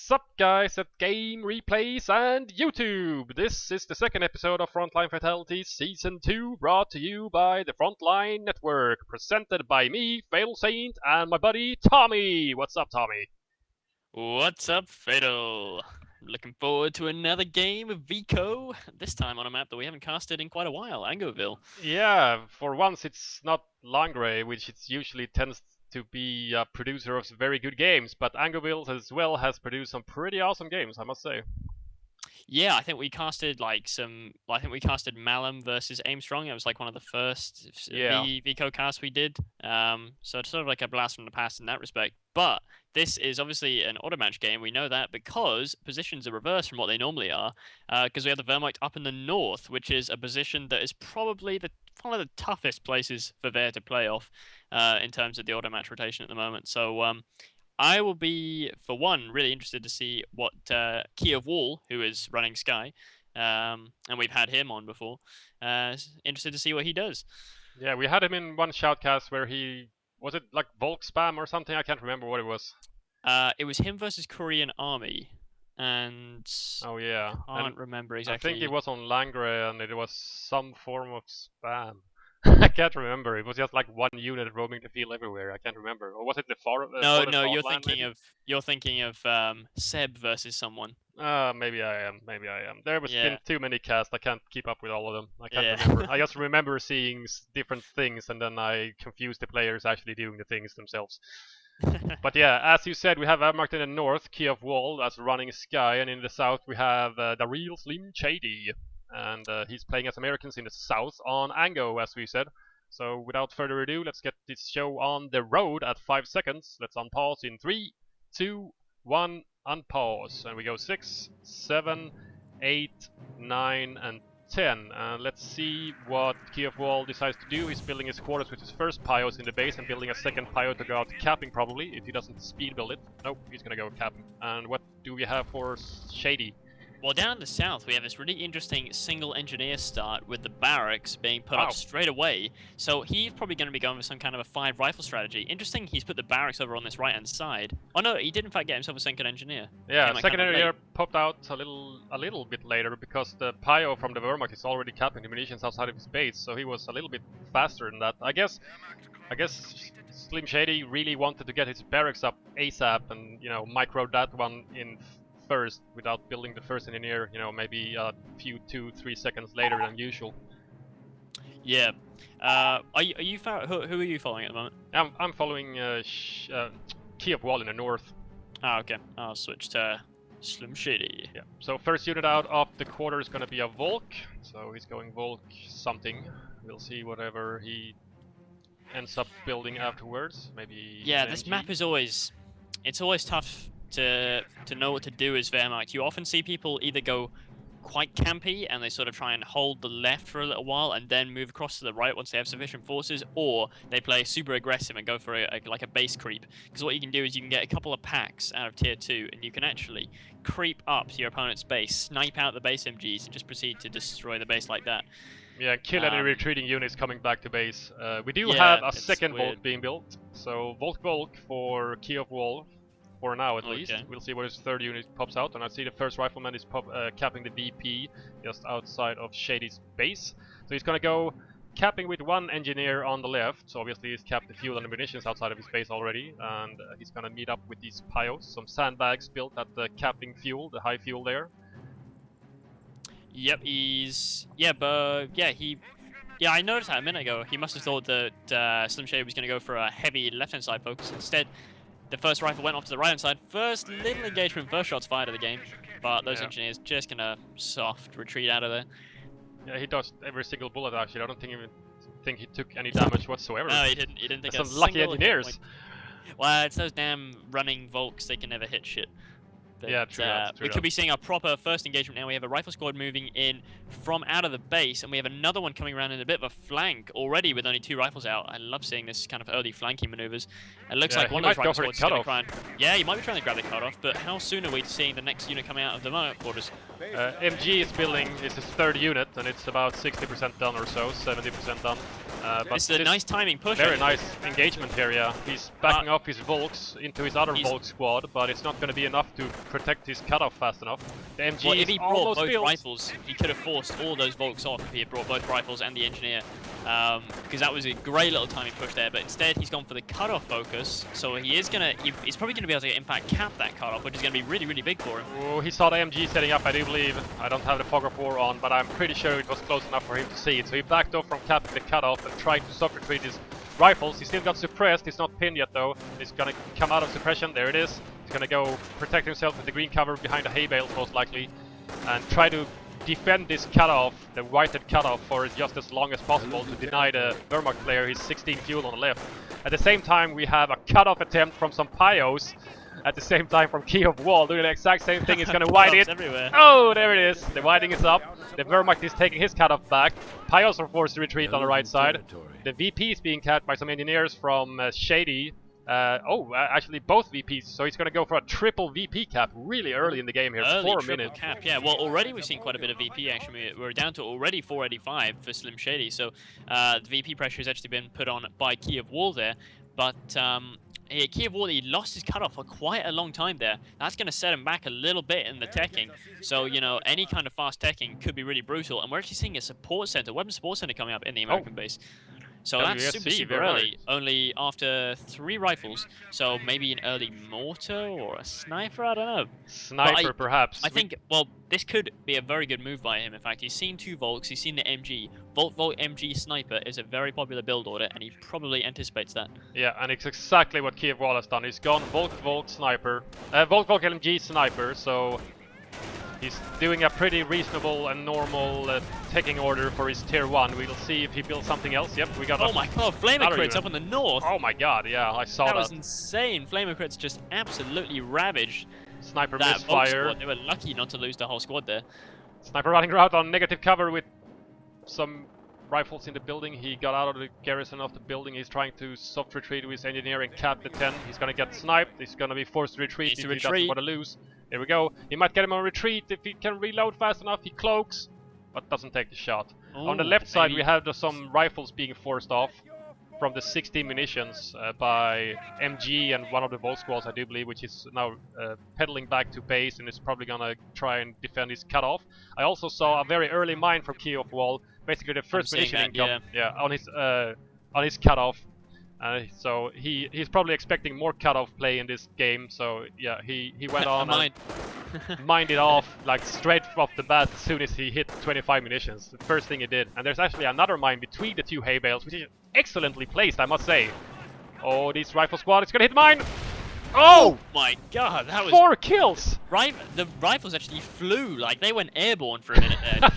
Sup guys at Game Replays and YouTube! This is the second episode of Frontline Fatalities Season 2, brought to you by the Frontline Network, presented by me, FatalSaint, and my buddy Tommy! What's up, Tommy? What's up, Fatal? Looking forward to another game of Vico, this time on a map that we haven't casted in quite a while, Angoville. Yeah, for once it's not Langray, which it usually tends to be a producer of very good games, but Angoville as well has produced some pretty awesome games, I must say. Yeah, I think we casted Malum versus Aimstrong. It was like one of the first Vico casts we did. So it's sort of like a blast from the past in that respect. But this is obviously an automatch game. We know that because positions are reversed from what they normally are. Because we have the Whermacht up in the north, which is a position that is probably one of the toughest places for Ver to play off in terms of the automatch rotation at the moment. So I will be, for one, really interested to see what Key0fWall, who is running Sky, and we've had him on before, interested to see what he does. Yeah, we had him in one shoutcast where he... Was it like Volk spam or something? I can't remember what it was. It was him versus Korean Army, and... Oh yeah. I can't remember exactly. I think it was on Langray and it was some form of spam. I can't remember. It was just like one unit roaming the field everywhere. I can't remember. Or was it the far? No. You're thinking of Seb versus someone. Maybe I am. There was been too many casts. I can't keep up with all of them. I can't remember. I just remember seeing different things, and then I confused the players actually doing the things themselves. But yeah, as you said, we have Whermacht in the north, Key0fWall, that's running Sky, and in the south we have RoMdarealslimshady. And he's playing as Americans in the south on Ango, as we said. So without further ado, let's get this show on the road at 5 seconds. Let's unpause in 3, 2, 1, unpause. And we go 6, 7, 8, 9, and 10. And let's see what Key0fWall decides to do. He's building his quarters with his first Pyos in the base and building a second Pyo to go out capping probably, if he doesn't speed build it. Nope, he's gonna go capping. And what do we have for Shady? Well, down in the south, we have this really interesting single engineer start with the barracks being put up straight away. So he's probably going to be going with some kind of a 5 rifle strategy. Interesting, he's put the barracks over on this right-hand side. Oh no, he did in fact get himself a second engineer. Yeah, second engineer popped out a little bit later because the Pyo from the Whermacht is already capping the munitions outside of his base, so he was a little bit faster than that. I guess Slim Shady really wanted to get his barracks up ASAP and, you know, micro that one in first without building the first engineer, you know, maybe a few 2-3 seconds later than usual. Yeah. Who are you following at the moment? I'm following Key0fWall in the north. Ah, okay. I'll switch to Slim Shady. Yeah. So first unit out of the quarter is gonna be a Volk. So he's going Volk something. We'll see whatever he ends up building afterwards. Maybe. Yeah, this map is always tough to know what to do as Whermacht. You often see people either go quite campy and they sort of try and hold the left for a little while and then move across to the right once they have sufficient forces, or they play super aggressive and go for like a base creep. Because what you can do is you can get a couple of packs out of tier 2 and you can actually creep up to your opponent's base, snipe out the base MGs and just proceed to destroy the base like that. Yeah, kill any retreating units coming back to base. We do have a second Volk being built, so Volk for Key0fWall. For now, at least. We'll see what his third unit pops out, and I see the first rifleman is capping the VP just outside of Shady's base. So he's gonna go capping with one engineer on the left, so obviously he's capped the fuel and the munitions outside of his base already, and he's gonna meet up with these Pyos, some sandbags built at the capping fuel, the high fuel there. Yep, I noticed that a minute ago. He must have thought that Slim Shady was gonna go for a heavy left-hand side focus. Instead, the first rifle went off to the right-hand side. First little engagement, first shots fired of the game. But those engineers just gonna soft retreat out of there. Yeah, he dodged every single bullet actually. I don't think he took any damage whatsoever. No, he didn't. He didn't take some lucky engineers. Well, it's those damn running Volks. They can never hit shit. But, yeah, true. We could be seeing our proper first engagement now. We have a rifle squad moving in from out of the base, and we have another one coming around in a bit of a flank already with only 2 rifles out. I love seeing this kind of early flanking maneuvers. It looks like one of those rifle squads is going to try and... Yeah, you might be trying to grab the cutoff, but how soon are we seeing the next unit coming out of the quarters? MG is building his third unit, and it's about 60% done or so, 70% done. But this is a nice timing push. Very nice engagement here, yeah. He's backing up his Volks into his other Volk squad, but it's not going to be enough to protect his cutoff fast enough. The MG well, if he brought both filled. rifles, he could have forced all those Volks off if he had brought both rifles and the engineer. Because that was a great little timing push there, but instead he's gone for the cutoff focus, so he's probably gonna be able to impact cap that cutoff, which is gonna be really, really big for him. Oh, he saw the MG setting up, I do believe. I don't have the fog of war on, but I'm pretty sure it was close enough for him to see it. So he backed off from capping the cutoff and tried to soft retreat his rifles. He still got suppressed, he's not pinned yet though. He's gonna come out of suppression, there it is. He's gonna go protect himself with the green cover behind the hay bales most likely, and try to defend this cutoff, the whited cutoff, for just as long as possible to deny the Whermacht player his 16 fuel on the left. At the same time, we have a cutoff attempt from some Pyos. At the same time, from Key0fWall doing the exact same thing. He's gonna wide it. Everywhere. Oh, there it is. The winding is up. The Whermacht is taking his cutoff back. Pyos are forced to retreat on the right side. The VP is being capped by some engineers from Shady. Actually both VPs, so he's going to go for a triple VP cap really early in the game here. Early 4 minutes. Cap, yeah. Well, already we've seen quite a bit of VP action. We're down to already 485 for Slim Shady, so the VP pressure has actually been put on by Key0fWall there. But Key0fWall, he lost his cutoff for quite a long time there. That's going to set him back a little bit in the teching. So, you know, any kind of fast teching could be really brutal. And we're actually seeing a support center, weapon support center coming up in the American base. So that's super early, only after 3 rifles, so maybe an early mortar or a sniper, I don't know. Sniper, perhaps. I think, well, this could be a very good move by him. In fact, he's seen 2 Volks, he's seen the MG. Volt MG Sniper is a very popular build order, and he probably anticipates that. Yeah, and it's exactly what Key0fWall has done. He's gone Volt Sniper, Volt MG Sniper, so he's doing a pretty reasonable and normal taking order for his tier 1. We'll see if he builds something else. Yep, we got. Oh my god, Flamer crits up in the north. Oh my god, yeah, I saw that. That was insane. Flamer crits just absolutely ravaged. Sniper misfire. They were lucky not to lose the whole squad there. Sniper running out on negative cover with some rifles in the building. He got out of the garrison of the building. He's trying to soft retreat with his engineer and cap the 10. He's gonna get sniped. He's gonna be forced to retreat if he doesn't want to lose. There we go. He might get him on retreat if he can reload fast enough. He cloaks, but doesn't take the shot. Ooh, on the left side, we have some rifles being forced off from the 16 munitions by MG and one of the Volt squads, I do believe, which is now pedaling back to base and is probably gonna try and defend his cutoff. I also saw a very early mine from Key0fWall, basically the first munition income, on his cutoff. So he's probably expecting more cutoff play in this game. So yeah, he went on and mined it off like straight off the bat as soon as he hit 25 munitions. The first thing he did. And there's actually another mine between the 2 hay bales, which is excellently placed, I must say. Oh, this rifle squad, it's gonna hit mine. Oh my god, that was 4 kills. The rifles actually flew, like they went airborne for a minute there.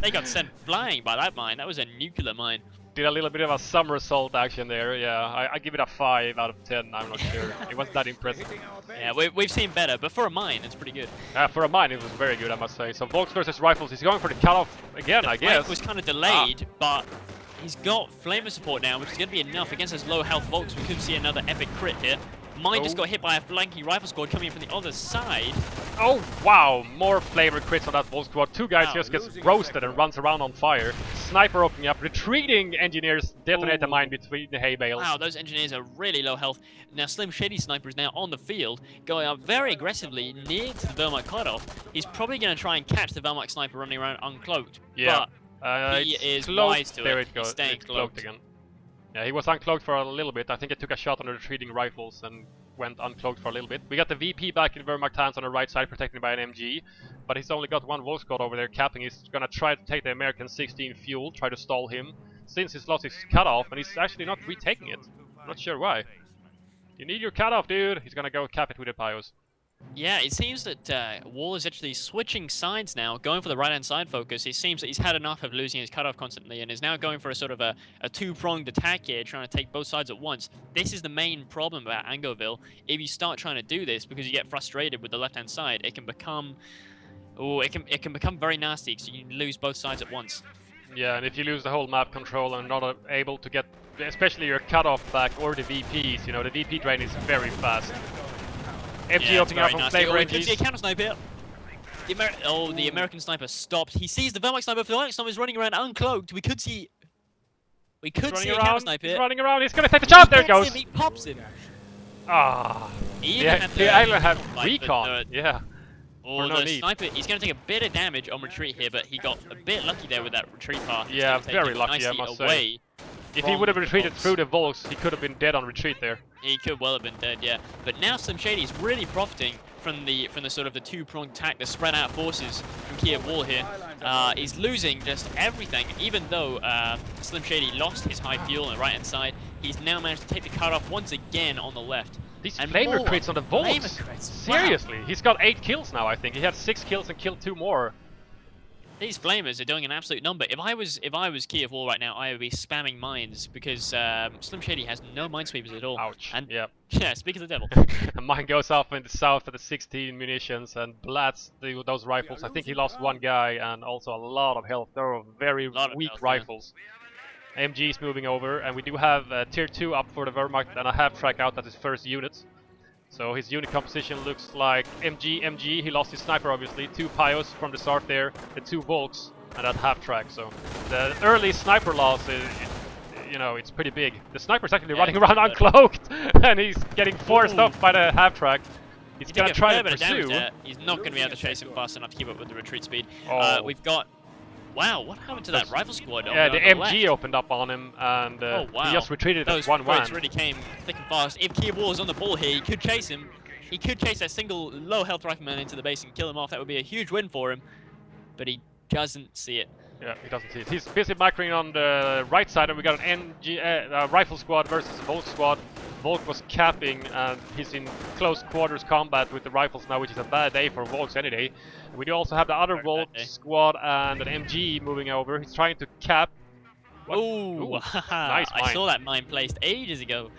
They got sent flying by that mine. That was a nuclear mine. Did a little bit of a somersault action there, yeah. I give it a 5 out of 10, I'm not sure. It wasn't that impressive. Yeah, we've seen better, but for a mine, it's pretty good. For a mine, it was very good, I must say. So Volks versus rifles, he's going for the cutoff again, I guess. The was kind of delayed, but he's got flamer support now, which is going to be enough against his low health Volks. We could see another epic crit here. Mine just got hit by a flanking rifle squad coming in from the other side. Oh wow, more flavor crits on that Volt squad. 2 guys just gets roasted and runs around on fire. Sniper opening up, retreating engineers detonate a mine between the hay bales. Wow, those engineers are really low health. Now Slim Shady Sniper is now on the field, going up very aggressively near to the Whermacht cutoff. He's probably going to try and catch the Whermacht Sniper running around uncloaked. Yeah, but he is wise to there it. It goes. Staying cloaked again. Yeah, he was uncloaked for a little bit. I think it took a shot on the retreating rifles and went uncloaked for a little bit. We got the VP back in Whermacht hands on the right side, protected by an MG. But he's only got 1 Volt squad over there capping. He's gonna try to take the American 16 fuel, try to stall him. Since he's lost his cutoff, and he's actually not retaking it. I'm not sure why. You need your cutoff, dude! He's gonna go cap it with the Pyos. Yeah, it seems that Wall is actually switching sides now, going for the right-hand side focus. It seems that he's had enough of losing his cutoff constantly and is now going for a sort of a 2-pronged attack here, trying to take both sides at once. This is the main problem about Angoville. If you start trying to do this because you get frustrated with the left-hand side, it can become... Oh, it can become very nasty, so you lose both sides at once. Yeah, and if you lose the whole map control and not able to get, especially your cutoff back or the VPs, you know, the VP drain is very fast. MG opening up from flavor ranges. See a countersnipe here. The American sniper stopped. He sees the Whermacht sniper. The Whermacht sniper is running around uncloaked. We could see... We could see a around. counter-snipe He's here. running around. He's gonna take the shot. There it goes. He pops him. Ah. He Yeah, I even have recon. Yeah. Oh, the sniper, he's going to take a bit of damage on retreat here, but he got a bit lucky there with that retreat path. Yeah, very lucky, I must say. If he would have retreated through the Volks, he could have been dead on retreat there. He could well have been dead, yeah. But now Slimshady is really profiting from the sort of the two-pronged attack, the spread out forces from Key0fWall here. He's losing just everything, even though Slimshady lost his high fuel on the right-hand side. He's now managed to take the cutoff once again on the left. These flamer crits on the Volks! Seriously, wow. He's got 8 kills now, I think. He had 6 kills and killed 2 more. These flamers are doing an absolute number. If I was Key0fWall right now, I would be spamming mines because Slimshady has no minesweepers at all. Ouch. And yeah. Yeah, speak of the devil. A mine goes off in the south at the 16 munitions and blats those rifles. I think he lost 1 guy and also a lot of health. They were very weak rifles. Yeah. MG's moving over, and we do have tier 2 up for the Whermacht and a half-track out at his first unit. So his unit composition looks like MG, he lost his sniper obviously, 2 Pios from the start there, the 2 Volks, and that half-track. So the early sniper loss is, you know, it's pretty big. The sniper's actually running around uncloaked, and he's getting forced up by the half-track. He's gonna try to pursue. He's not gonna be able to chase him fast enough to keep up with the retreat speed. We've got... Wow, what happened to that rifle squad? Yeah, the MG opened up on him, and he just retreated at 1-1. Those really came thick and fast. If Key0fWall is on the ball here, he could chase him. He could chase that single low-health rifleman into the base and kill him off. That would be a huge win for him, but he doesn't see it. Yeah, he doesn't see it. He's busy macroing on the right side, and we got an rifle squad versus a Volk squad. Volk was capping, and he's in close quarters combat with the rifles now, which is a bad day for Volks any day. And we do also have the other Volk squad and an MG moving over. He's trying to cap. Ooh, nice mine. I saw that mine placed ages ago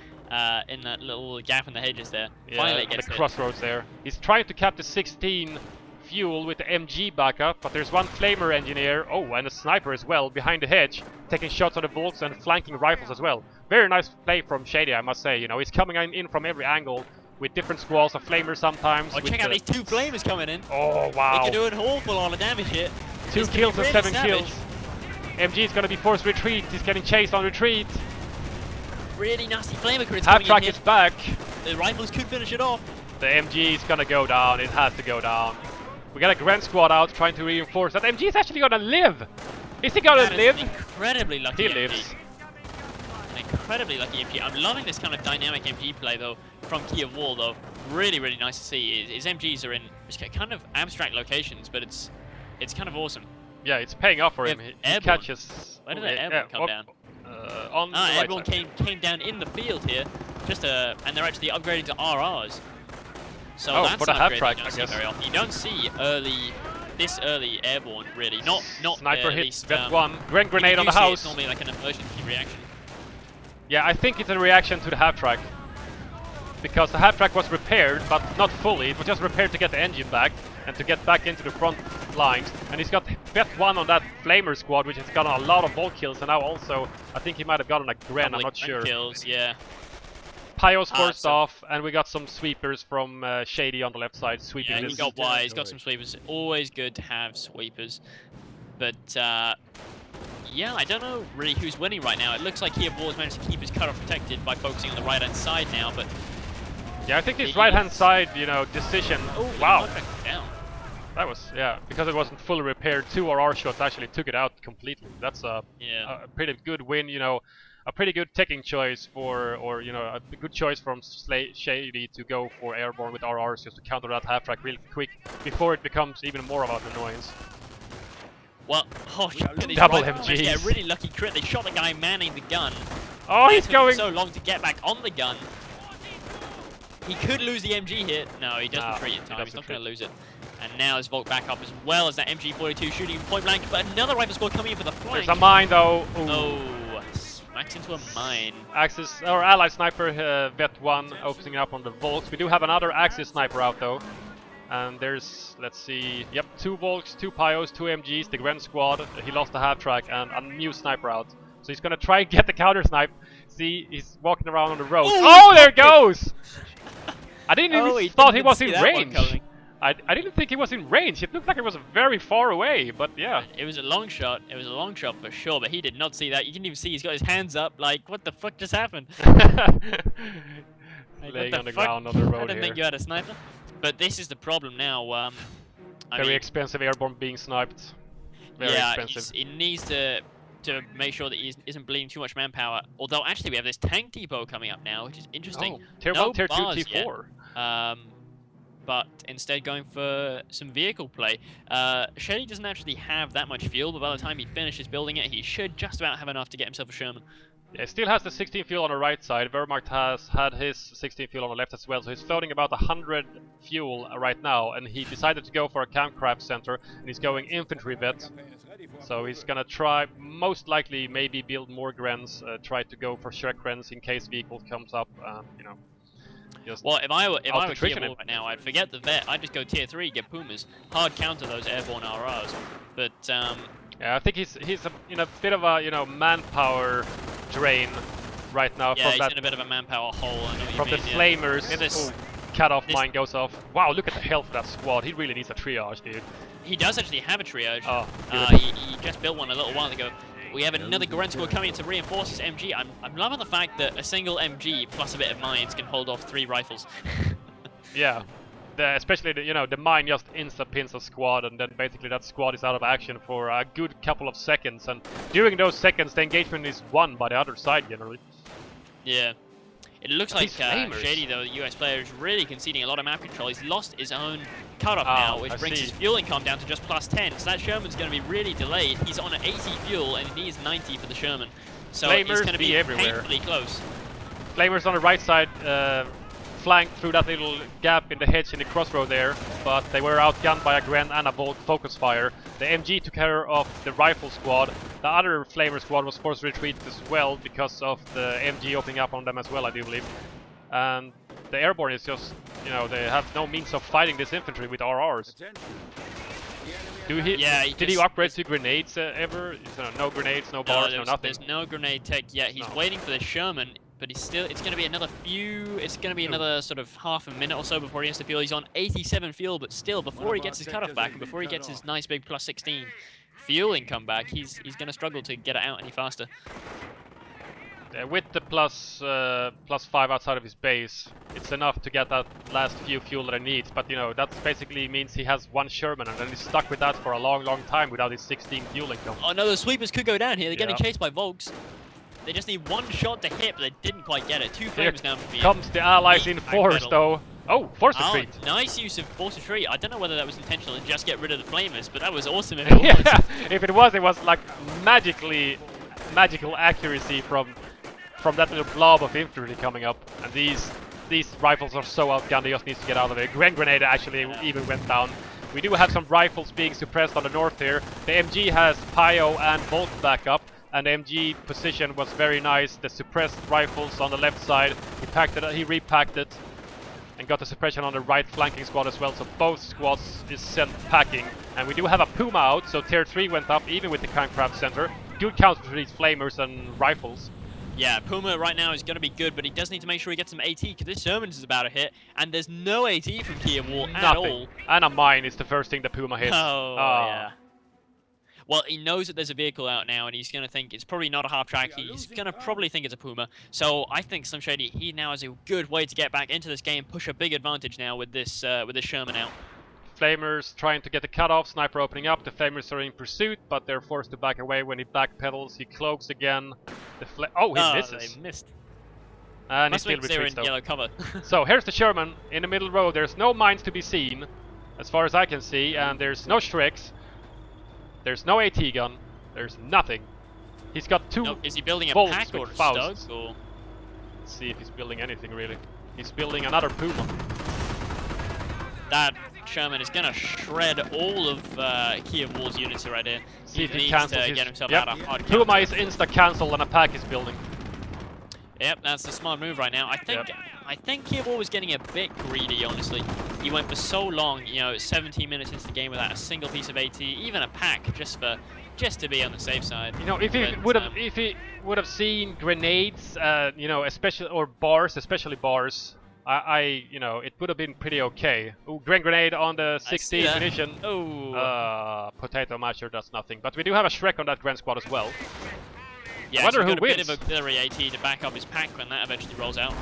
in that little gap in the hedges there. Yeah, finally at the crossroads there. He's trying to cap the 16 fuel with the MG backup, but there's 1 flamer engineer, and a sniper as well, behind the hedge, taking shots on the Volks and flanking rifles as well. Very nice play from Shady, I must say. You know, he's coming in from every angle with different squalls of flamers sometimes. Oh, check out these 2 flamers coming in. Oh, wow. They can do an awful lot of damage here. 2 kills and 7 kills. MG is going to be forced retreat. He's getting chased on retreat. Really nasty flamer crits. Half-track is back. The rifles could finish it off. The MG is going to go down. It has to go down. We got a Grand Squad out trying to reinforce that. MG is actually gonna live! Is he gonna live? Incredibly lucky. He lives. An incredibly lucky MP. I'm loving this kind of dynamic MP play though from Key0fWall though. Really, really nice to see. His MGs are in kind of abstract locations, but it's kind of awesome. Yeah, it's paying off for him. He catches. Where did that airborne come down? On the right airborne came down in the field here. And they're actually upgrading to RRs. So that's for the half-track, I guess. Very often. You don't see this early airborne really. Not sniper hits Vet1. Grenade on the house. It's normally like an emergency reaction. Yeah, I think it's a reaction to the half-track. Because the half-track was repaired, but not fully. It was just repaired to get the engine back and to get back into the front lines. And he's got Vet1 on that flamer squad, which has gotten a lot of Volk kills. And now also, I think he might have gotten a Gren, I'm not sure. Kills, yeah. Pios forced off, and we got some sweepers from Shady on the left side sweeping this. He's got some sweepers. Always good to have sweepers. But, yeah, I don't know really who's winning right now. It looks like Key0fWall has managed to keep his cutoff protected by focusing on the right-hand side now, but... Yeah, I think this right-hand side, decision... Oh, wow. Down. That was, because it wasn't fully repaired, 2 RR shots actually took it out completely. That's a pretty good win, a pretty good taking choice or a good choice from Shady to go for airborne with RRs just to counter that half-track real quick before it becomes even more of an annoyance. Well, double MGs. Yeah, really lucky crit. They shot the guy manning the gun. Oh, he's going so long to get back on the gun. He could lose the MG here. No, he doesn't retreat in time. He's not going to lose it. And now his Volk back up as well as that MG42 shooting him point blank. But another rifle squad coming in for the flank. There's a mine though. Ooh. Oh, smacks into a mine. Axis or allied sniper Vet1 opening up on the Volks. We do have another Axis sniper out though. And there's, let's see, 2 Volks, 2 Pios, 2 MGs, the Gren squad. He lost the half-track and a new sniper out. So he's gonna try and get the counter-snipe. See, he's walking around on the road. Oh, there it goes! I didn't even thought he was in range. I didn't think he was in range. It looked like it was very far away, but yeah. It was a long shot. It was a long shot for sure, but he did not see that. You can even see he's got his hands up. Like, what the fuck just happened? Like, laying on the ground on the road I didn't think you had a sniper. But this is the problem now. Very expensive airborne being sniped. Very expensive. He needs to make sure that he isn't bleeding too much manpower. Although actually we have this tank depot coming up now, which is interesting. Oh, tier 1, tier 2, tier 4. But instead going for some vehicle play. Shady doesn't actually have that much fuel, but by the time he finishes building it, he should just about have enough to get himself a Sherman. Yeah, he still has the 16 fuel on the right side. Whermacht has had his 16 fuel on the left as well, so he's floating about 100 fuel right now, and he decided to go for a campcraft center, and he's going infantry vet. So he's gonna try, most likely, maybe build more Grens, try to go for Shrek Grens in case vehicle comes up, you know. Well, if I were Key0fWall right now, I'd forget the vet. I'd just go tier 3, get pumas, hard counter those airborne RRs. But yeah, I think he's in a bit of a manpower drain right now. Yeah, he's in a bit of a manpower hole. I know what from you the mean, flamers. Cut-off mine goes off. Wow, look at the health of that squad. He really needs a triage, dude. He does actually have a triage. Oh, he just built one a little while ago. We have another Gren squad coming to reinforce his MG. I'm loving the fact that a single MG plus a bit of mines can hold off 3 rifles. Yeah, especially the mine just insta-pins a squad, and then basically that squad is out of action for a good couple of seconds. And during those seconds, the engagement is won by the other side generally. Yeah. It looks like Shady, though, the US player, is really conceding a lot of map control. He's lost his own cutoff now, which brings his fuel income down to just +10. So that Sherman's going to be really delayed. He's on an 80 fuel, and he needs 90 for the Sherman. So Flamers he's going to be everywhere. painfully close. Flamers on the right side, flanked through that little gap in the hedge in the crossroad there, but they were outgunned by a Gren and a Volt focus fire. The MG took care of the rifle squad. The other Flamer squad was forced to retreat as well because of the MG opening up on them as well, I do believe. And the airborne is just, they have no means of fighting this infantry with RRs. Did he upgrade to grenades ever? No grenades, no bars, no nothing. There's no grenade tech yet. He's waiting for the Sherman, but it's going to be another sort of half a minute or so before he has to fuel. He's on 87 fuel, but still, before he gets his cutoff back and before he gets his nice big +16 fuel income back, he's going to struggle to get it out any faster. With the +5 outside of his base, it's enough to get that last few fuel that he needs, but that basically means he has 1 Sherman, and then he's stuck with that for a long time without his 16 fuel income. Oh no, the sweepers could go down here. They're getting chased by Volks. They just need 1 shot to hit, but they didn't quite get it. 2 flames down from me. Comes the allies in force, though. Oh, force retreat. Nice use of force retreat. I don't know whether that was intentional and just get rid of the flamers, but that was awesome if it was. Yeah, if it was like magical accuracy from that little blob of infantry coming up. And these rifles are so outgunned, he just needs to get out of it. Grenade actually even went down. We do have some rifles being suppressed on the north here. The MG has Pio and Volt backup, and the MG position was very nice. The suppressed rifles on the left side, he repacked it, and got the suppression on the right flanking squad as well, so both squads is sent packing. And we do have a Puma out, so tier 3 went up even with the campcraft center. Good counter to these flamers and rifles. Yeah, Puma right now is going to be good, but he does need to make sure he gets some AT, because this Sherman is about to hit, and there's no AT from Key0fWall at all. And a mine is the first thing the Puma hits. Oh, yeah. Well, he knows that there's a vehicle out now, and he's going to think it's probably not a half track. He's going to probably think it's a Puma. So I think Slim Shady, he now has a good way to get back into this game, push a big advantage now with this Sherman out. Flamers trying to get the cutoff, sniper opening up. The Flamers are in pursuit, but they're forced to back away when he backpedals. He cloaks again. He misses. They missed. And he still retreats, they're in yellow cover. So here's the Sherman in the middle row. There's no mines to be seen, as far as I can see, and there's no Shreks. There's no AT gun. There's nothing. He's got 2 is he building a bolts pack or with a Faust. Stug, or? Let's see if he's building anything really. He's building another Puma. That Sherman is going to shred all of Key0fWall's units right here. See if he needs cancels to get himself out of hard Puma counter. is insta-cancel and a pack is building. Yep, that's the smart move right now. I think Key0fWall was getting a bit greedy, honestly. He went for so long, 17 minutes into the game without a single piece of AT, even a pack, just to be on the safe side. If he would have seen grenades, especially bars, you know, it would have been pretty okay. Ooh, grenade on the 16 munition. Oh. Potato Masher does nothing. But we do have a Shrek on that Gren squad as well. Yeah, I wonder so who got wins. a bit of auxiliary AT to back up his pack when that eventually rolls out.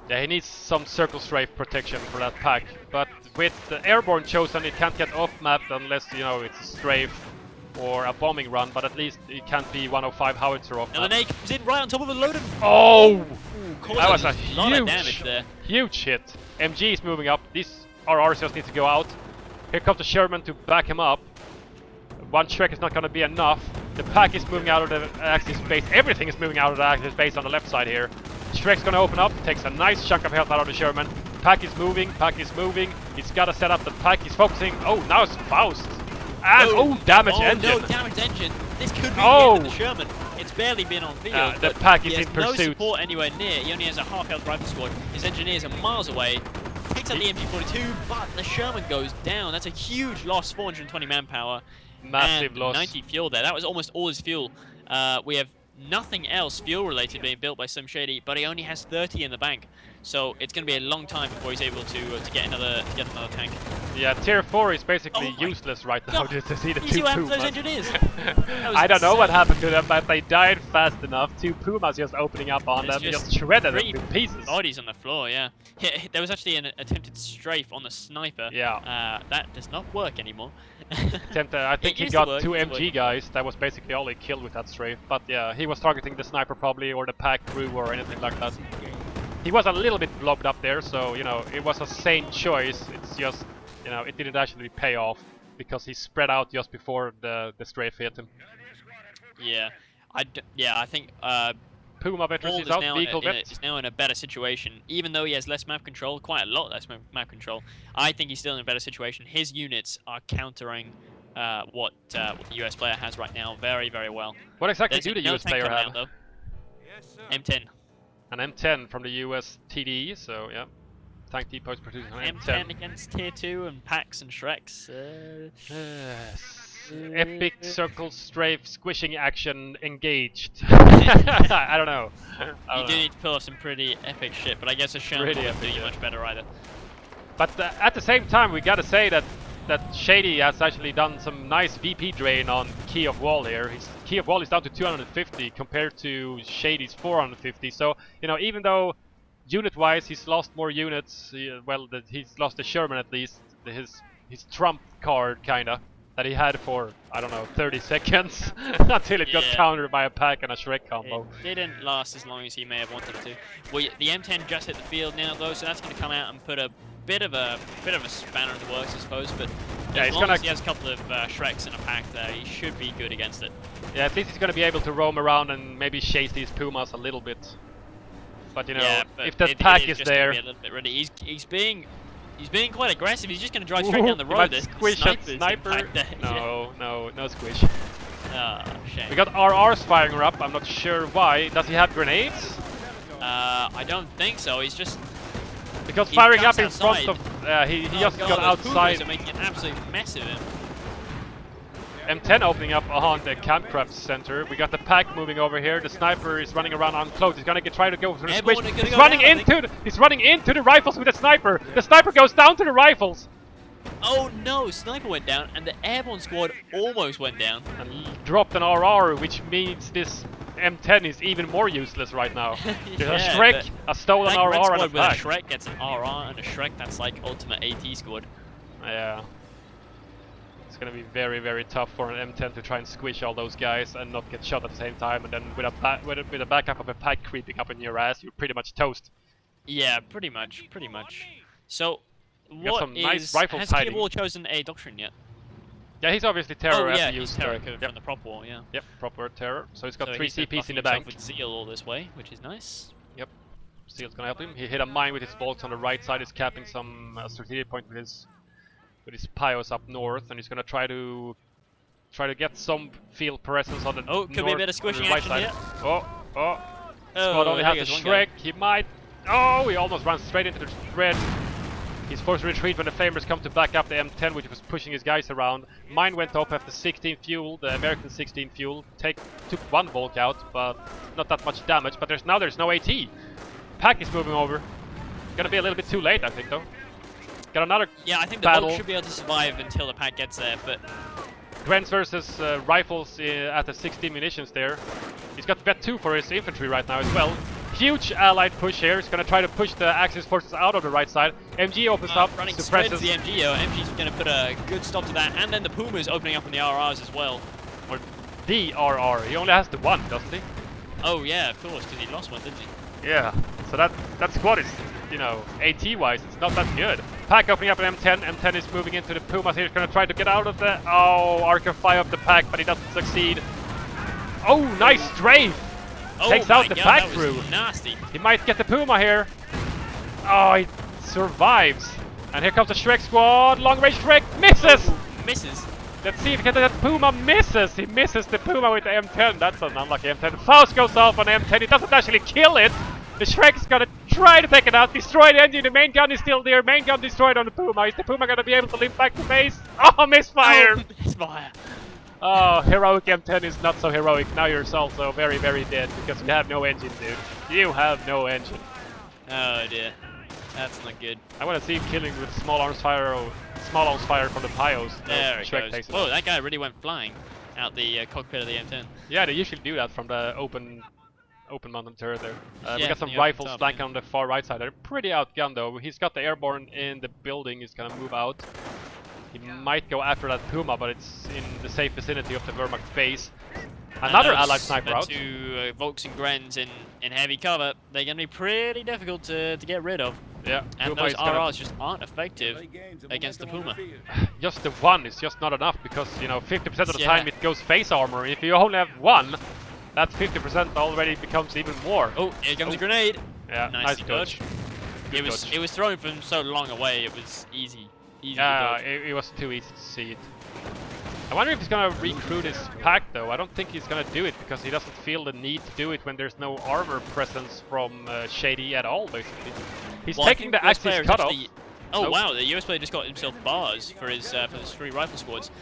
Yeah, he needs some circle strafe protection for that pack. But with the airborne chosen, it can't get off map unless, you know, it's a strafe or a bombing run, but at least it can't be 105 howitzer off map. And the nade comes in right on top of a load of... Oh! Ooh, That was a lot of damage there. huge hit. MG is moving up. These RRs just need to go out. Here comes the Sherman to back him up. One Shrek is not going to be enough. The pack is moving out of the active space. Everything is moving out of the active space on the left side here. Shrek's going to open up, takes a nice chunk of health out of the Sherman. Pack is moving, He's got to set up the pack. He's focusing. Oh, now it's Faust. And damage engine. No, damage engine. This could be the end of the Sherman. It's barely been on field. The pack is in pursuit. No support anywhere near. He only has a half-health rifle squad. His engineers are miles away. Picks up the MG42, but the Sherman goes down. That's a huge loss. 420 manpower. Massive and loss. 90 fuel there. That was almost all his fuel. We have nothing else fuel-related being built by Slimshady, but he only has 30 in the bank. So it's going to be a long time before he's able to get another tank. Yeah, tier 4 is basically useless right now. Just to see the two Pumas. Those engineers? I don't know what happened to them, but they died fast enough. Two Pumas just opening up on them, just shredded them in pieces. Bodies on the floor, yeah. There was actually an attempted strafe on the sniper. Yeah. That does not work anymore. I think he got two MG guys. That was basically all he killed with that strafe. But yeah, he was targeting the sniper probably, or the pack crew, or anything like that. He was a little bit blobbed up there, so, you know, it was a sane choice. It's just, you know, it didn't actually pay off because he spread out just before the strafe hit him. Yeah, I think Puma veterans is out, vehicle is now in a better situation, even though he has less map control, quite a lot less map control. I think he's still in a better situation. His units are countering what the US player has right now very, very well. What exactly do the US player have? M10. An M10 from the US TDE, so yeah. Tank depots producing an M10 against tier 2 and packs and Shreks. Epic circle strafe squishing action engaged. I don't know. You do need to pull off some pretty epic shit, but I guess a Sherman won't do you much better either. But at the same time, we gotta say that Shady has actually done some nice VP drain on Key0fWall here. His Key0fWall is down to 250 compared to Shady's 450. So, you know, even though unit-wise he's lost more units, he's lost the Sherman at least, his trump card kinda, that he had for, I don't know, 30 seconds until it got countered by a pack and a Shrek combo. It didn't last as long as he may have wanted it to. Well, the M10 just hit the field now though, so that's going to come out and put a bit of a spanner in the works, I suppose. But as long as he has a couple of Shreks in a pack there, he should be good against it. Yeah, at least he's going to be able to roam around and maybe chase these Pumas a little bit. But you know, if that pack is there, be a little bit ready. He's being quite aggressive. He's just going to drive straight down the road. This squish a sniper. No squish. Shame. We got RRs firing up. I'm not sure why. Does he have grenades? I don't think so. He's just because firing up in front of. He just got outside. They're making an absolute mess of him. M10 opening up on the campcraft center. We got the pack moving over here. The sniper is running around unclosed. He's gonna try to go for the squish. He's running into the rifles with the sniper. The sniper goes down to the rifles. Oh no, sniper went down, and the airborne squad almost went down. And dropped an RR, which means this M10 is even more useless right now. There's a Shrek, a stolen RR, and a pack. A Shrek gets an RR and a Shrek, that's like ultimate AT squad. Yeah. It's gonna be very, very tough for an M10 to try and squish all those guys and not get shot at the same time, and then with a backup of a pack creeping up in your ass, you're pretty much toast. Yeah, pretty much. So, nice rifles has Key0fWall chosen a doctrine yet? Yeah, he's obviously terror. He's terror from the prop war, yeah. Yep, proper terror. So he's got 3 he's CPs in the bank. With Zeal all this way, which is nice. Yep, Zeal's gonna help him. He hit a mine with his bolts on the right side. He's capping some strategic point with his Pios up north, and he's gonna try to get some field presence on the could be a bit of squishing action here. Squad only has a Shrek. He might. Oh, he almost runs straight into the thread. He's forced to retreat when the Flamers come to back up the M10, which was pushing his guys around. Mine went off after 16 fuel, the American 16 fuel. Took one bulk out, but not that much damage. But there's no AT. Pack is moving over. Gonna be a little bit too late, I think, though. Got another Yeah, I think the battle. boat should be able to survive until the pack gets there, but... Grens versus rifles at the 16 munitions there. He's got vet 2 for his infantry right now as well. Huge allied push here. He's gonna try to push the Axis forces out of the right side. MG opens up, running suppresses. the MG. MG's gonna put a good stop to that, and then the Pumas opening up on the RRs as well. Or the RR. He only has the one, doesn't he? Oh yeah, of course, because he lost one, didn't he? Yeah. So that squad is, you know, AT-wise, it's not that good. Pack opening up an M10. M10 is moving into the Pumas here. He's gonna try to get out of the... Oh, arc of fire of the pack, but he doesn't succeed. Oh, nice strafe! Takes out the pack crew. Nasty. He might get the Puma here. Oh, he survives. And here comes the Shrek squad. Long range Shrek misses! Oh, misses. Let's see if he can that Puma misses. He misses the Puma with the M10. That's an unlucky M10. Faust goes off on the M10. He doesn't actually kill it. The Shrek's gonna try to take it out. Destroy the engine. The main gun is still there. Main gun destroyed on the Puma. Is the Puma gonna be able to limp back to base? Oh, misfire! Oh, misfire. Oh, heroic M10 is not so heroic. Now you're also very, very dead because you have no engine, dude. You have no engine. Oh dear. That's not good. I want to see him killing with small arms fire or small arms fire from the Pyos. There it goes. Whoa, that guy really went flying out the cockpit of the M10. Yeah, they usually do that from the open mountain turret there. We got some the rifles top, flanking on the far right side. They're pretty outgunned though. He's got the airborne in the building. He's gonna move out. He might go after that Puma, but it's in the safe vicinity of the Whermacht base. Another allied sniper out. Two Volks and Grens in heavy cover. They're going to be pretty difficult to get rid of. Yeah, and Puma those RRs just aren't effective against the Puma. Just the one is just not enough because, you know, 50% of the time it goes face armor. If you only have one, that 50% already becomes even more. Oh, here comes a grenade. Yeah, nice dodge. It was thrown from so long away. It was easy. Yeah, it was too easy to see it. I wonder if he's gonna recruit his pack though. I don't think he's gonna do it because he doesn't feel the need to do it when there's no armor presence from Shady at all, basically. He's taking the Axis cutoff. Oh wow, the US player just got himself bars for his 3 rifle squads.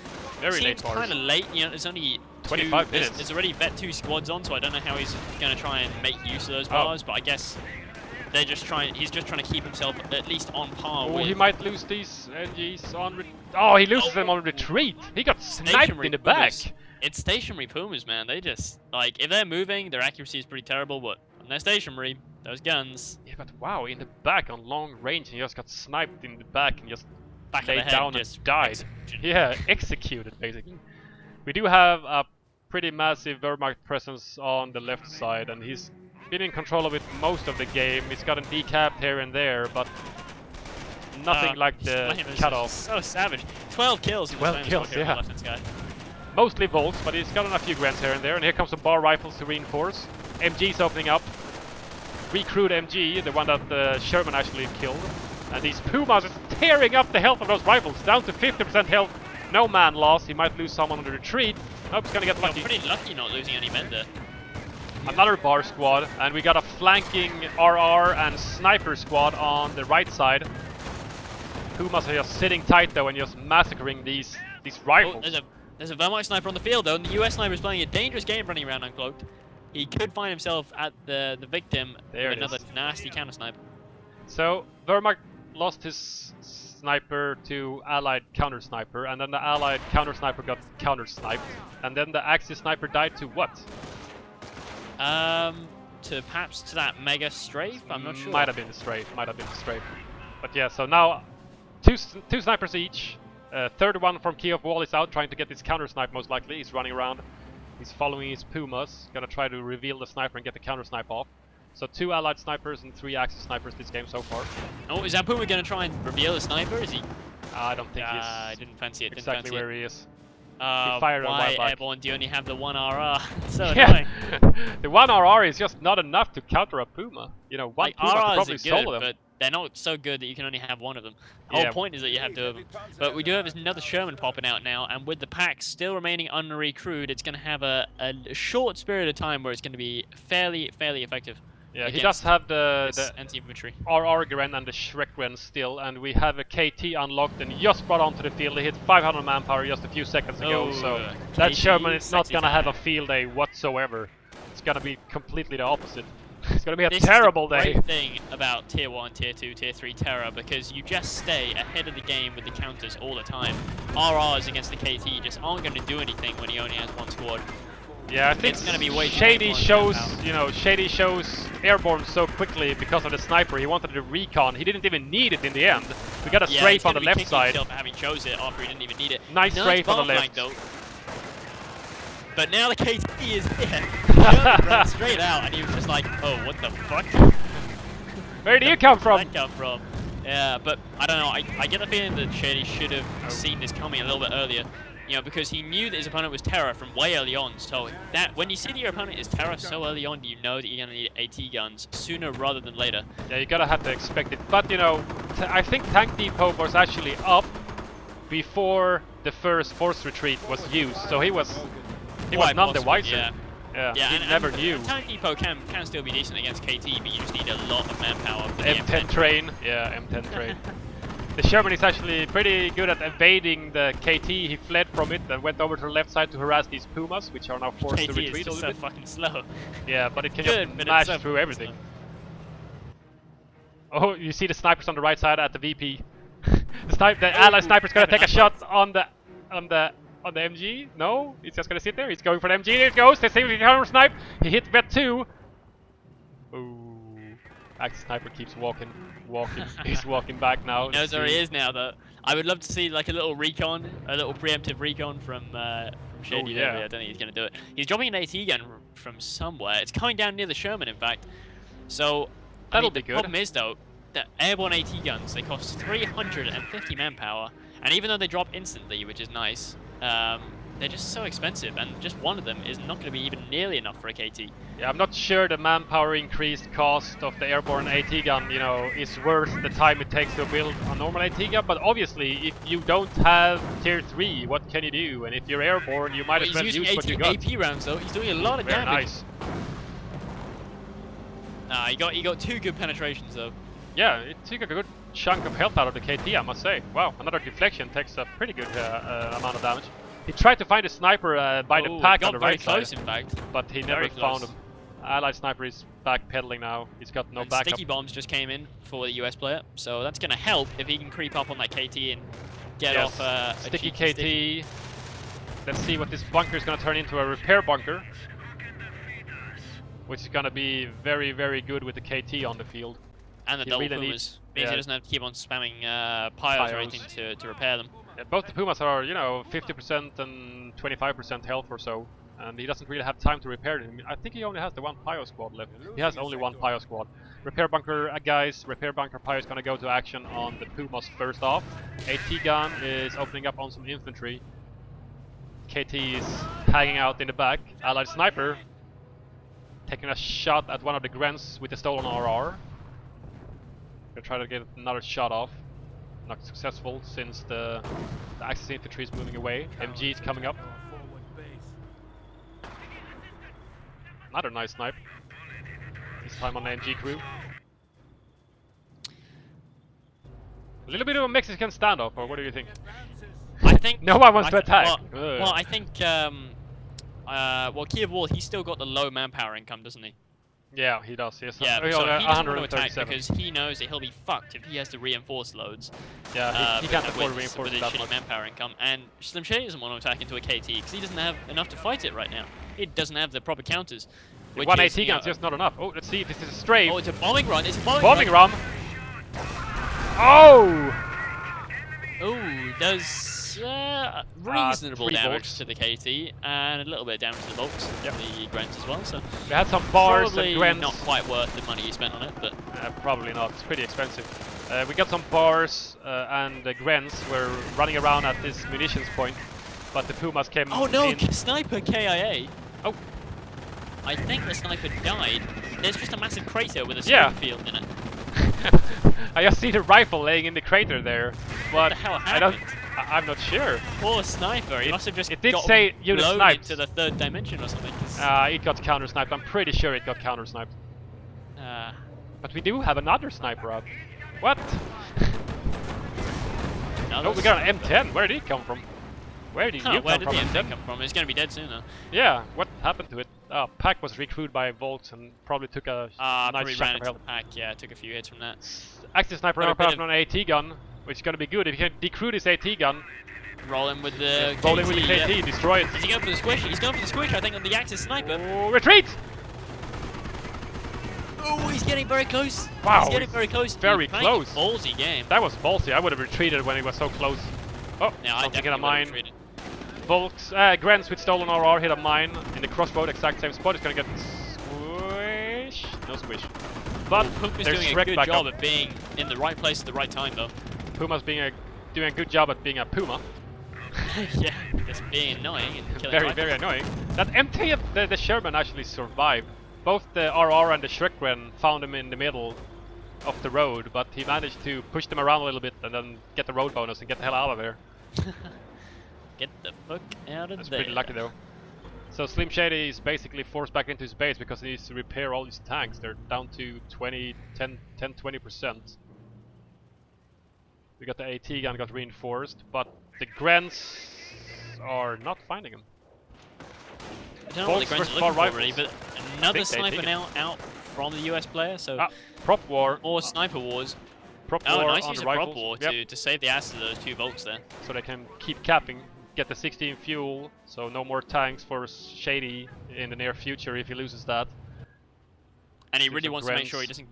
Very late bars. Kind of late, you know. There's only 25 minutes. There's already vet 2 squads on, so I don't know how he's gonna try and make use of those bars, but I guess. He's just trying to keep himself at least on par with... he might lose these NGs on... he loses them on retreat! He got sniped in the back! It's stationary Pumas, man. They just... Like, if they're moving, their accuracy is pretty terrible, but when they're stationary, those guns... Yeah, but wow, in the back on long range, he just got sniped in the back and just laid down and died. Yeah, executed, basically. We do have a pretty massive Whermacht presence on the left side, and he's been in control of it most of the game. He's gotten decapped here and there, but nothing like the cutoff. So savage. 12 kills. 12 kills, yeah. Mostly Volks, but he's gotten a few grants here and there. And here comes some bar rifles to reinforce. MG's opening up. Recruit MG, the one that Sherman actually killed. And these Pumas are tearing up the health of those rifles, down to 50% health. No man loss. He might lose someone on the retreat. Hope he's gonna get lucky. Pretty lucky not losing any men there. Another bar squad, and we got a flanking RR and sniper squad on the right side. Pumas are just sitting tight though and just massacring these rifles. Oh, there's a Whermacht sniper on the field though, and the US sniper is playing a dangerous game running around uncloaked. He could find himself at the victim with another nasty counter snipe. So Whermacht lost his sniper to allied counter sniper, and then the allied counter sniper got counter sniped, and then the Axis sniper died to what? Perhaps to that mega strafe? I'm not sure. Might have been a strafe, But yeah, so now two snipers each. Third one from Key0fWall is out, trying to get this counter snipe most likely. He's running around. He's following his Pumas, gonna try to reveal the sniper and get the counter snipe off. So 2 allied snipers and 3 Axis snipers this game so far. Oh, is that Puma gonna try and reveal the sniper? Is he? I don't think he's... I didn't fancy it. Exactly where he is. Why airborne do you only have the 1 RR? So annoying. The 1 RR is just not enough to counter a Puma. You know, one Puma could probably solo them. But they're not so good that you can only have one of them. The whole point is that you have 2 of them. But we do have another Sherman popping out now, and with the pack still remaining under-recruited, it's going to have a short period of time where it's going to be fairly effective. Yeah, he does have the anti-infantry RR Gren and the Shrek Gren still, and we have a KT unlocked and just brought onto the field. He hit 500 manpower just a few seconds ago, so that Sherman is not gonna have a field day whatsoever. It's gonna be completely the opposite. It's gonna be a terrible day. This is the great thing about Tier 1, Tier 2, Tier 3 Terror, because you just stay ahead of the game with the counters all the time. RRs against the KT just aren't going to do anything when he only has one squad. Yeah, I think it's gonna be way Shady shows, you know, Shady shows Airborne so quickly because of the sniper. He wanted the recon. He didn't even need it in the end. We got a strafe on the left side. Himself for having chose it after he didn't even need it. Nice strafe on the left. Though. But now the KT is here. He ran straight out, and he was just like, "Oh, what the fuck? Where do you come from?" Where did that come from? Yeah, but I don't know. I get the feeling that Shady should have seen this coming a little bit earlier. You know, because he knew that his opponent was Terror from way early on. So that when you see that your opponent is Terror so early on, you know that you're gonna need AT guns sooner rather than later. Yeah, you gotta have to expect it. But you know, I think Tank Depot was actually up before the first force retreat was used. So he was none the wiser. Yeah, he never knew. Tank Depot can still be decent against KT, but you just need a lot of manpower. For the M10 train. Yeah, M10 train. The Sherman is actually pretty good at evading the KT. He fled from it and went over to the left side to harass these pumas, which are now forced to retreat is just so fucking slow. Yeah, but it can just smash through everything. Oh, you see the snipers on the right side at the VP. The allied sniper's gonna take a shot on the MG. No, he's just gonna sit there. He's going for the MG. There it goes. The same counter snipe. He hit vet 2. Ooh. Active sniper keeps walking. He's walking back now. He knows where he is now, though. I would love to see like a little recon, a little preemptive recon from Shady. Oh, yeah. I don't think he's going to do it. He's dropping an AT gun from somewhere. It's coming down near the Sherman, in fact. So that'll be the good. problem is, though, that airborne AT guns, they cost 350 manpower, and even though they drop instantly, which is nice, they're just so expensive, and just one of them is not going to be even nearly enough for a KT. Yeah, I'm not sure the manpower increased cost of the airborne AT gun, you know, is worth the time it takes to build a normal AT gun. But obviously, if you don't have tier 3, what can you do? And if you're airborne, you might as well use what you got. AP rounds though. He's doing a lot of damage. Nice. Nah, he got 2 good penetrations though. Yeah, it took a good chunk of health out of the KT, I must say. Wow, another deflection takes a pretty good amount of damage. He tried to find a sniper by the pack on the right close, side, in fact. but he never found him. Allied sniper is backpedaling now. He's got no backup. Sticky bombs just came in for the US player, so that's going to help if he can creep up on that KT and get off a sticky KT. Let's see what this bunker is going to turn into, a repair bunker, which is going to be very, very good with the KT on the field. And the double pumas. Means he doesn't have to keep on spamming pyros or anything to repair them. Yeah, both the pumas are, you know, 50% and 25% health or so. And he doesn't really have time to repair them. I think he only has the 1 Pyro squad left. He has only 1 Pyro squad. Repair bunker, guys. Repair bunker Pyro is gonna go to action on the pumas first off. AT gun is opening up on some infantry. KT is hanging out in the back. Allied sniper taking a shot at one of the Grens with the stolen RR. Gonna try to get another shot off. Not successful since the Axis infantry is moving away. MG is coming up. Another nice snipe. This time on the MG crew. A little bit of a Mexican standoff, or what do you think? I think no one wants to attack. Well, I think Key0fWall, he's still got the low manpower income, doesn't he? Yeah, he does. Yes. Yeah, so he doesn't want to attack because he knows that he'll be fucked if he has to reinforce loads. Yeah, he can't afford to reinforce with that shitty much. manpower income. And Slimshady doesn't want to attack into a KT because he doesn't have enough to fight it right now. It doesn't have the proper counters. One AT gun's just not enough. Oh, let's see if this is a strafe. Oh, it's a bombing run. It's a bombing run. Oh! Oh, does reasonable damage to the KT and a little bit of damage to the bolts, the Grens as well. So we had some bars probably and Grens. Not quite worth the money you spent on it, but probably not. It's pretty expensive. We got some bars and the Grens were running around at this munitions point, but the pumas came. Oh no! in. Sniper KIA. Oh. I think the sniper died. There's just a massive crater with a smoke field in it. I just see the rifle laying in the crater there, but what the hell happened? I'm not sure. Poor sniper. He must have just did say unit sniped into the 3rd dimension or something. It got counter sniped. I'm pretty sure it got counter sniped. But we do have another sniper up. What? Oh, we got an M10. Where did he come from? Where did you come from? Where did the M10 come from? He's gonna be dead soon though. Yeah. What happened to it? Pack was recruited by Volks and probably took a nice probably chunk ran of into health. the pack. Yeah, took a few hits from that. Active sniper on an AT gun, which is gonna be good if you can decrew this AT gun. Roll him with the roll in with the KT, destroy it. Is he going for the squish? He's going for the squish, I think, on the Axis sniper. Oh, retreat! Oh, he's getting very close. Wow, he's getting very close. Very close. Ballsy game. That was ballsy. I would have retreated when he was so close. Oh, yeah, something hit a mine. Retreated. Volks, Grants with stolen RR hit a mine in the crossroad, exact same spot. He's gonna get squish. No squish. But Puma's there's doing a good job at being in the right place at the right time, though. Puma's doing a good job at being a Puma. Yeah, just being annoying and killing Very, very annoying. That MT of the Sherman actually survived. Both the RR and the Shrekren found him in the middle of the road, but he managed to push them around a little bit and then get the road bonus and get the hell out of there. Get the fuck out of That's there. pretty lucky though. So Slim Shady is basically forced back into his base because he needs to repair all his tanks. They're down to 10-20%. We got the AT gun got reinforced, but the Grants are not finding him. I don't know what the Grants are looking for really, but another sniper now out from the US player, so prop war. More sniper wars. Prop war nice on use the of rifles. prop war to save the ass of those 2 Volks there. So they can keep capping, get the 16 fuel, so no more tanks for Shady in the near future if he loses that. And he really wants to make sure he doesn't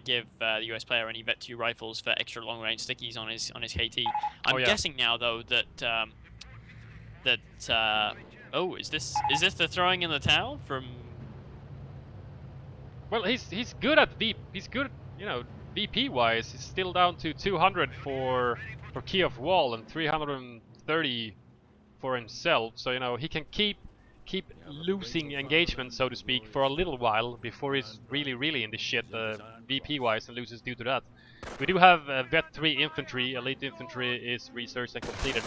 give the US player any Vet 2 rifles for extra long range stickies on his KT. I'm guessing now though that oh, is this the throwing in the towel from? Well, he's good at he's good, you know, VP wise. He's still down to 200 for Key0fWall and 330 for himself. So you know he can keep losing engagement, so to speak, for a little while before he's really in the shit VP wise and loses due to that. We do have Vet 3 infantry. Elite infantry is researched and completed.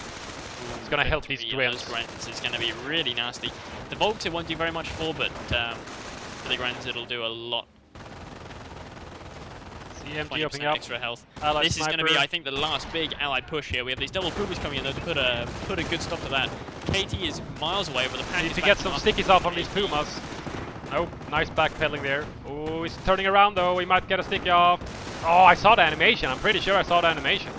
It's gonna help these Grants. It's gonna be really nasty. The Volks it won't do very much for, but for the Grants it'll do a lot. CMG opening up. Extra health. Allied this is going to be, I think, the last big allied push here. We have these double pumas coming in though to put a good stop to that. KT is miles away, but the pack need is to get some stickies off on these pumas. Oh, nice backpedaling there. Oh, he's turning around though. He might get a sticky off. Oh, I saw the animation. I'm pretty sure I saw the animation,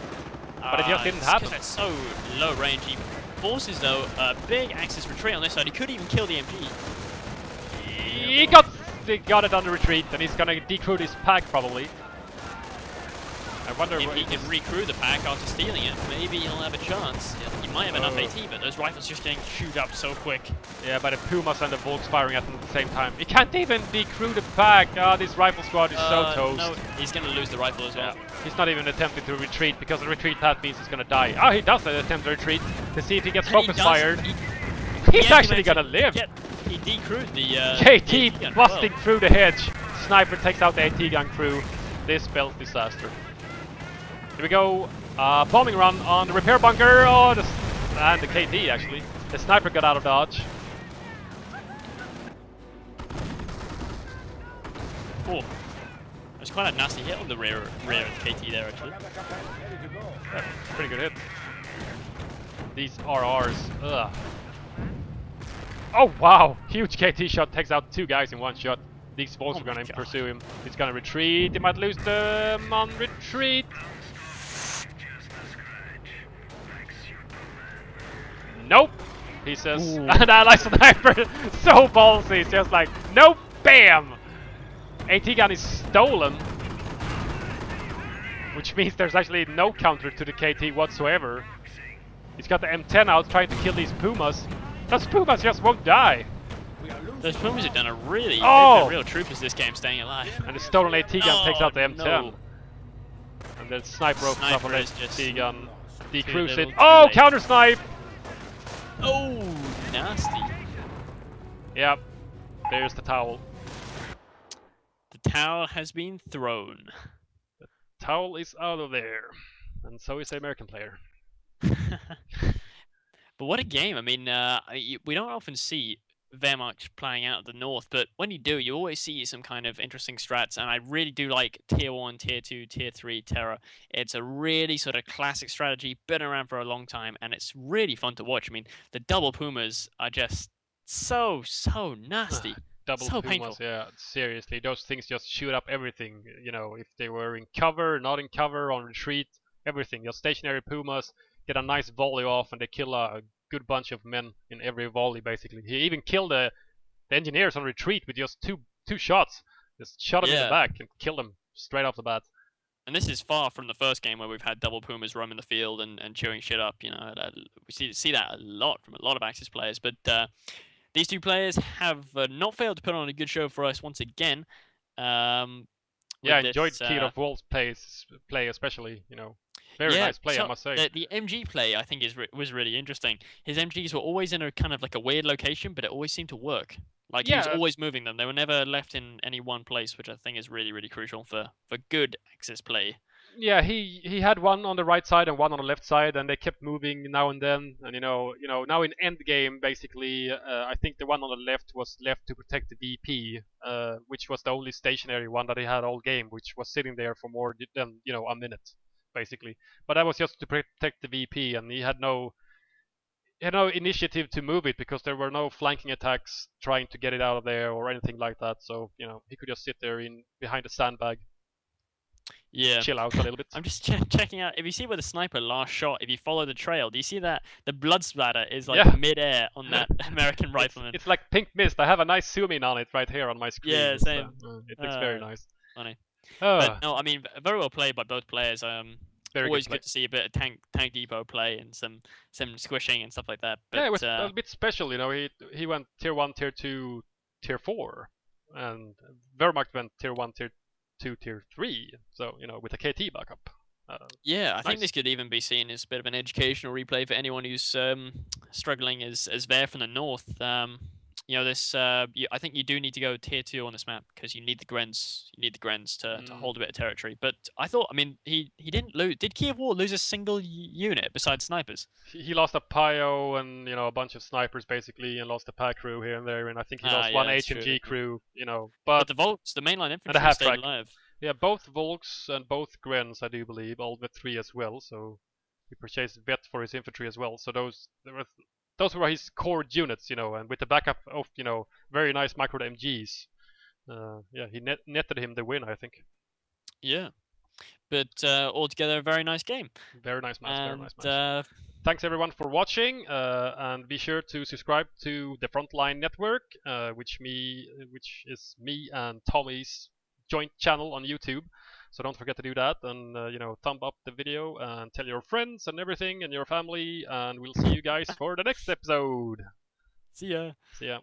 but it just didn't happen. That's so low range. He forces though a big Axis retreat on this side. He could even kill the MP. He got it on the retreat, and he's gonna decrew his pack probably. I wonder if he can recrew the pack after stealing it. Maybe he'll have a chance. He might have enough AT, but those rifles just getting chewed up so quick. Yeah, but the Pumas and the Volks firing at them at the same time. He can't even decrew the pack. This rifle squad is so toast. No, he's going to lose the rifle as well. Yeah. He's not even attempting to retreat because the retreat path means he's going to die. Oh, he does attempt to retreat to see if he gets focus fired. He's actually going to live. He decrewed the KT busting through the hedge. Sniper takes out the AT gun crew. This spells disaster. Here we go, bombing run on the repair bunker, and the KT actually. The sniper got out of dodge. Oh, there's quite a nasty hit on the rear of the KT there actually. Yeah, pretty good hit. These RRs, ugh. Oh wow, huge KT shot takes out 2 guys in 1 shot. These Volks are gonna pursue him. He's gonna retreat, he might lose them on retreat. Nope, he says. And allied sniper, so ballsy, it's just like, nope, bam! AT gun is stolen. Which means there's actually no counter to the KT whatsoever. He's got the M10 out trying to kill these Pumas. Those Pumas just won't die. Those Pumas have done a really, they've been real troopers this game staying alive. And the stolen AT gun takes out the M10. No. And the sniper opens up on the AT gun. Decrews it. Oh, counter snipe! Oh, nasty. Yep, there's the towel. The towel has been thrown. The towel is out of there. And so is the American player. But what a game. I mean, we don't often see Whermacht playing out of the north, but when you do, you always see some kind of interesting strats, and I really do like Tier 1, Tier 2, Tier 3 Terror. It's a really sort of classic strategy, been around for a long time, and it's really fun to watch. I mean, the double Pumas are just so nasty. Double so pumas, painful. yeah, seriously, those things just shoot up everything. You know, if they were in cover, not in cover, on retreat, everything. Your stationary pumas get a nice volley off, and they kill a good bunch of men in every volley. Basically, he even killed the engineers on retreat with just two shots. Just shot them in the back and killed them straight off the bat. And this is far from the first game where we've had double pumas roaming the field and chewing shit up. You know, we see that a lot from a lot of Axis players. But these two players have not failed to put on a good show for us once again. Yeah, I enjoyed Key0fWall's play especially. You know, very nice play, I must say. The MG play, I think, was really interesting. His MGs were always in a kind of like a weird location, but it always seemed to work. Like, he was always moving them. They were never left in any one place, which I think is really, really crucial for good Axis play. Yeah, he had one on the right side and one on the left side, and they kept moving now and then. And you know, now in end game, basically, I think the one on the left was left to protect the VP, which was the only stationary one that he had all game, which was sitting there for more than a minute, basically. But that was just to protect the VP, and he had no initiative to move it because there were no flanking attacks trying to get it out of there or anything like that. So he could just sit there behind the sandbag. Yeah. Chill out a little bit. I'm just checking out. If you see where the sniper last shot, if you follow the trail, do you see that the blood splatter is like mid-air on that American rifleman? It's like pink mist. I have a nice zoom in on it right here on my screen. Yeah, same. It looks very nice. Funny. But no, I mean, very well played by both players. Always good to see a bit of tank depot play and some squishing and stuff like that. But, yeah, it was a bit special. He went tier 1, tier 2, tier 4, and Whermacht went tier 1, tier 2, tier 3. So with a KT backup. I think this could even be seen as a bit of an educational replay for anyone who's struggling as Ver from the north. I think you do need to go tier 2 on this map because you need the Grens. You need the Grens to hold a bit of territory. But I thought, I mean, he didn't lose. Did Key0fWall lose a single unit besides snipers? He lost a Pio and a bunch of snipers basically, and lost a pack crew here and there, and I think he lost one HMG crew. But the Volks, the mainline infantry, stayed alive. Yeah, both Volks and both Grens, I do believe, all but 3 as well. So he purchased Vet for his infantry as well. So those were his core units, and with the backup of, very nice micro MGs. He netted him the win, I think. Yeah. But altogether, a very nice game. Very nice match, very nice match. Thanks everyone for watching, and be sure to subscribe to the Frontline Network, which is me and Tommy's joint channel on YouTube. So don't forget to do that, and thumb up the video and tell your friends and everything and your family, and we'll see you guys for the next episode. See ya. See ya.